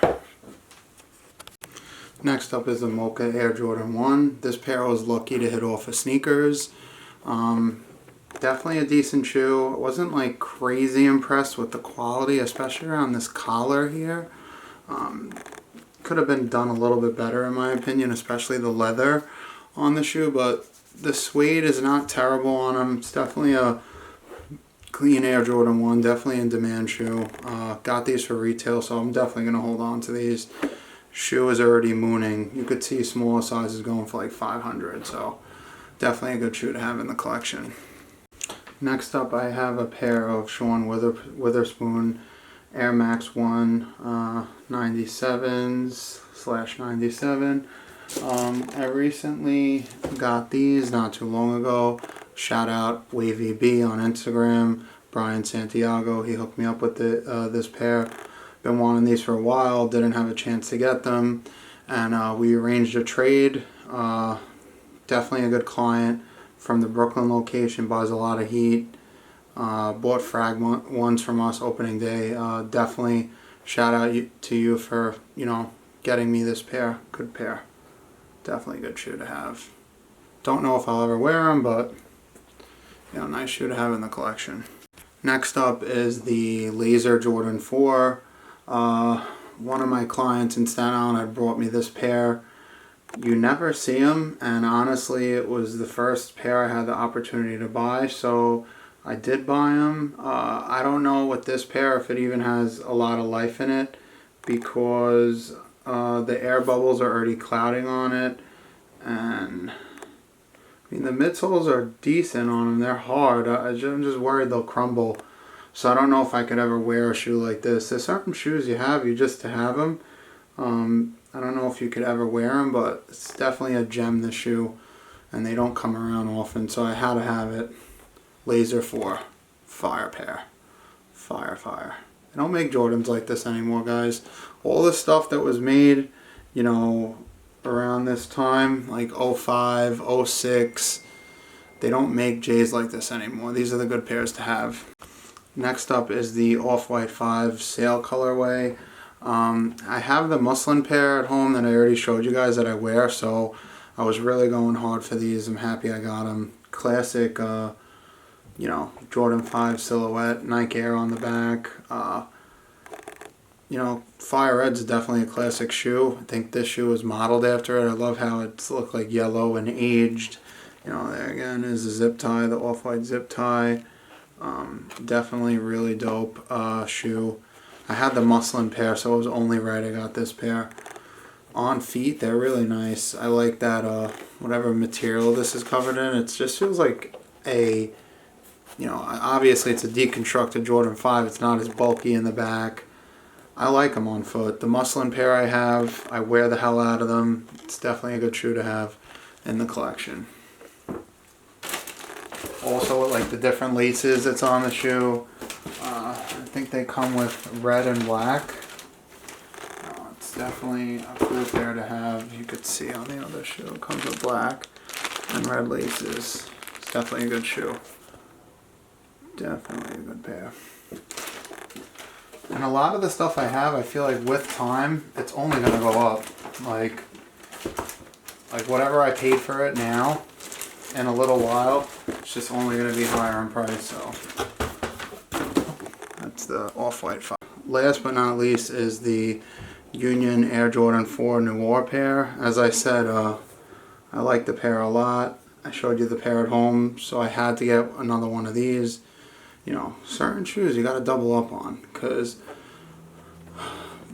A: Next up is the Mocha Air Jordan 1. This pair I was lucky to hit off of sneakers. Definitely a decent shoe. I wasn't like crazy impressed with the quality, especially around this collar here. Could have been done a little bit better in my opinion, especially the leather on the shoe, but the suede is not terrible on them. It's definitely a clean Air Jordan 1, definitely in demand shoe. Got these for retail, so I'm definitely going to hold on to these. Shoe is already mooning. You could see smaller sizes going for like $500, so definitely a good shoe to have in the collection. Next up, I have a pair of Sean Witherspoon Air Max 1 97s/97. I recently got these not too long ago. Shout out Wavy B on Instagram, Brian Santiago. He hooked me up with this pair. Been wanting these for a while, didn't have a chance to get them, and we arranged a trade. Definitely a good client from the Brooklyn location, buys a lot of heat. Bought frag ones from us opening day. Definitely shout out to you for, you know, getting me this pair. Good pair. Definitely a good shoe to have. Don't know if I'll ever wear them, but you know, nice shoe to have in the collection. Next up is the Laser Jordan 4. One of my clients in Staten Island had brought me this pair. You never see them, and honestly it was the first pair I had the opportunity to buy, so I did buy them. I don't know with this pair if it even has a lot of life in it, because the air bubbles are already clouding on it, and I mean the midsoles are decent on them. They're hard. I'm just worried they'll crumble. So I don't know if I could ever wear a shoe like this. There's certain shoes you just to have them. I don't know if you could ever wear them, but it's definitely a gem, this shoe, and they don't come around often, so I had to have it. Laser 4, fire pair, fire. They don't make Jordans like this anymore, guys. All the stuff that was made, you know, around this time, like 05, 06, they don't make J's like this anymore. These are the good pairs to have. Next up is the Off-White 5 Sail colorway. I have the muslin pair at home that I already showed you guys that I wear, so I was really going hard for these. I'm happy I got them. Classic, you know, Jordan 5 silhouette, Nike Air on the back. You know, Fire Red's definitely a classic shoe. I think this shoe was modeled after it. I love how it's looked like yellow and aged. You know, there again is the zip tie, the Off-White zip tie. Definitely really dope shoe. I had the muslin pair, so it was only right I got this pair. On feet, they're really nice. I like that whatever material this is covered in. It just feels like a, you know, obviously it's a deconstructed Jordan 5. It's not as bulky in the back. I like them on foot. The muslin pair I have, I wear the hell out of them. It's definitely a good shoe to have in the collection. Also, like the different laces that's on the shoe. I think they come with red and black. It's definitely a cool pair to have. You could see on the other shoe, it comes with black and red laces. It's definitely a good shoe. Definitely a good pair. And a lot of the stuff I have, I feel like with time, it's only going to go up. Like whatever I paid for it now, in a little while, it's just only going to be higher in price. So that's the Off-White 5. Last but not least is the Union Air Jordan 4 Noir pair. As I said, I like the pair a lot. I showed you the pair at home, so I had to get another one of these. You know, certain shoes you got to double up on, because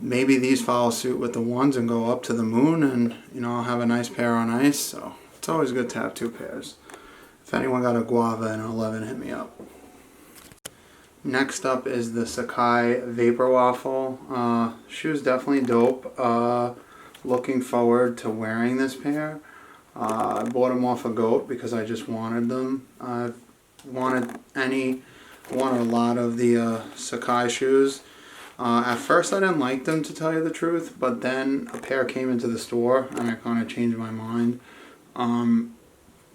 A: maybe these follow suit with the ones and go up to the moon, and you know, I'll have a nice pair on ice. So it's always good to have two pairs. If anyone got a Guava and an 11, hit me up. Next up is the Sacai Vapor Waffle. Shoe's definitely dope. Looking forward to wearing this pair. I bought them off a goat because I just wanted them. I wanted a lot of the Sacai shoes. At first I didn't like them, to tell you the truth, but then a pair came into the store and I kind of changed my mind.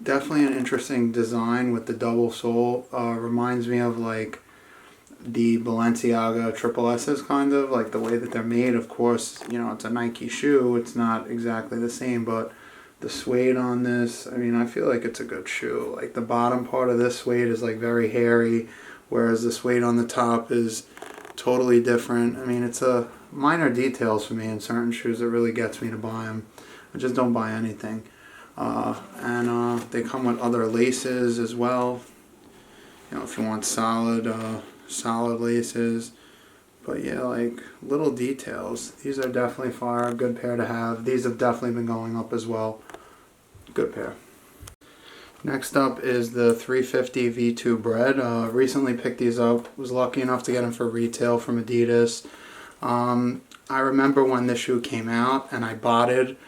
A: Definitely an interesting design with the double sole. Reminds me of like the Balenciaga triple S's, kind of like the way that they're made. Of course, you know, it's a Nike shoe, it's not exactly the same, but the suede on this, I mean, I feel like it's a good shoe. Like the bottom part of this suede is like very hairy, whereas the suede on the top is totally different. I mean, it's a minor details for me in certain shoes that really gets me to buy them. I just don't buy anything. And they come with other laces as well. You know, if you want solid laces. But yeah, like little details. These are definitely fire. Good pair to have. These have definitely been going up as well. Good pair. Next up is the 350 V2 Bread. Recently picked these up. Was lucky enough to get them for retail from Adidas. I remember when this shoe came out and I bought it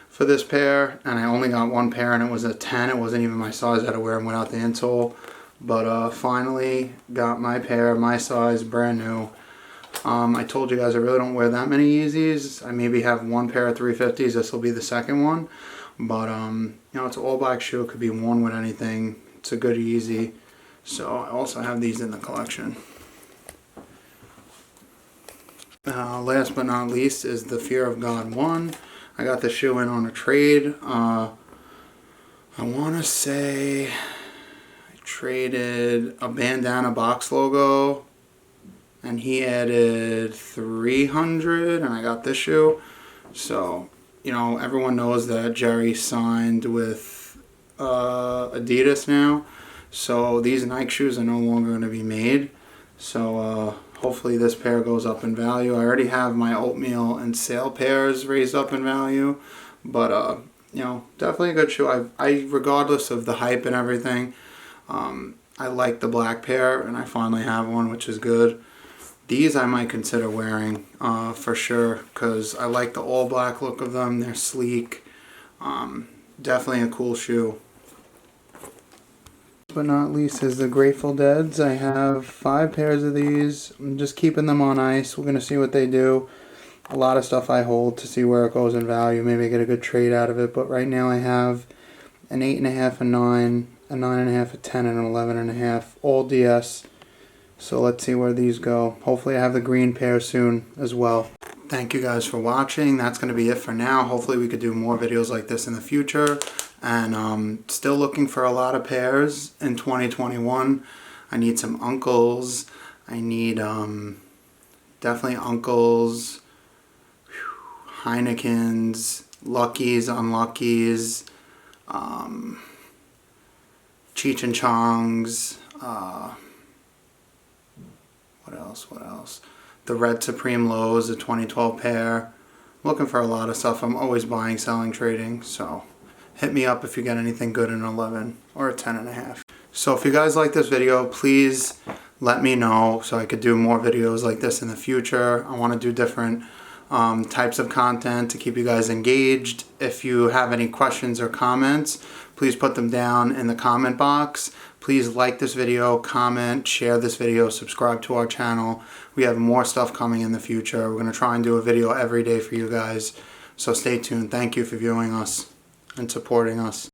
A: for this pair, and I only got one pair and it was a 10. It wasn't even my size. I had to wear them without the insole. But finally got my pair, my size, brand new. I told you guys I really don't wear that many Yeezys. I maybe have one pair of 350s. This will be the second one. But, you know, it's an all black shoe. It could be worn with anything. It's a good Yeezy. So I also have these in the collection. Last but not least is the Fear of God 1. I got the shoe in on a trade. I want to say I traded a bandana box logo, and he added 300, and I got this shoe. So, you know, everyone knows that Jerry signed with Adidas now. So these Nike shoes are no longer going to be made. So hopefully this pair goes up in value. I already have my oatmeal and sale pairs raised up in value. But, you know, definitely a good shoe. I regardless of the hype and everything, I like the black pair, and I finally have one, which is good. These I might consider wearing for sure, because I like the all black look of them. They're sleek. Definitely a cool shoe. But not least is the Grateful Deads. I have 5 pairs of these. I'm just keeping them on ice. We're going to see what they do. A lot of stuff I hold to see where it goes in value. Maybe I get a good trade out of it. But right now I have an 8.5, a 9, a 9.5, a 10, and an 11.5. All DS. So let's see where these go. Hopefully I have the green pair soon as well. Thank you guys for watching. That's going to be it for now. Hopefully we could do more videos like this in the future. And still looking for a lot of pairs in 2021. I need some Uncles. I need definitely Uncles, Heinekens, Luckies, Unluckies, Cheech and Chongs, what else? The Red Supreme Lows, the 2012 pair. Looking for a lot of stuff. I'm always buying, selling, trading. So hit me up if you get anything good in an 11 or a 10.5. So if you guys like this video, please let me know so I could do more videos like this in the future. I want to do different types of content to keep you guys engaged. If you have any questions or comments, please put them down in the comment box. Please like this video, comment, share this video, subscribe to our channel. We have more stuff coming in the future. We're going to try and do a video every day for you guys. So stay tuned. Thank you for viewing us and supporting us.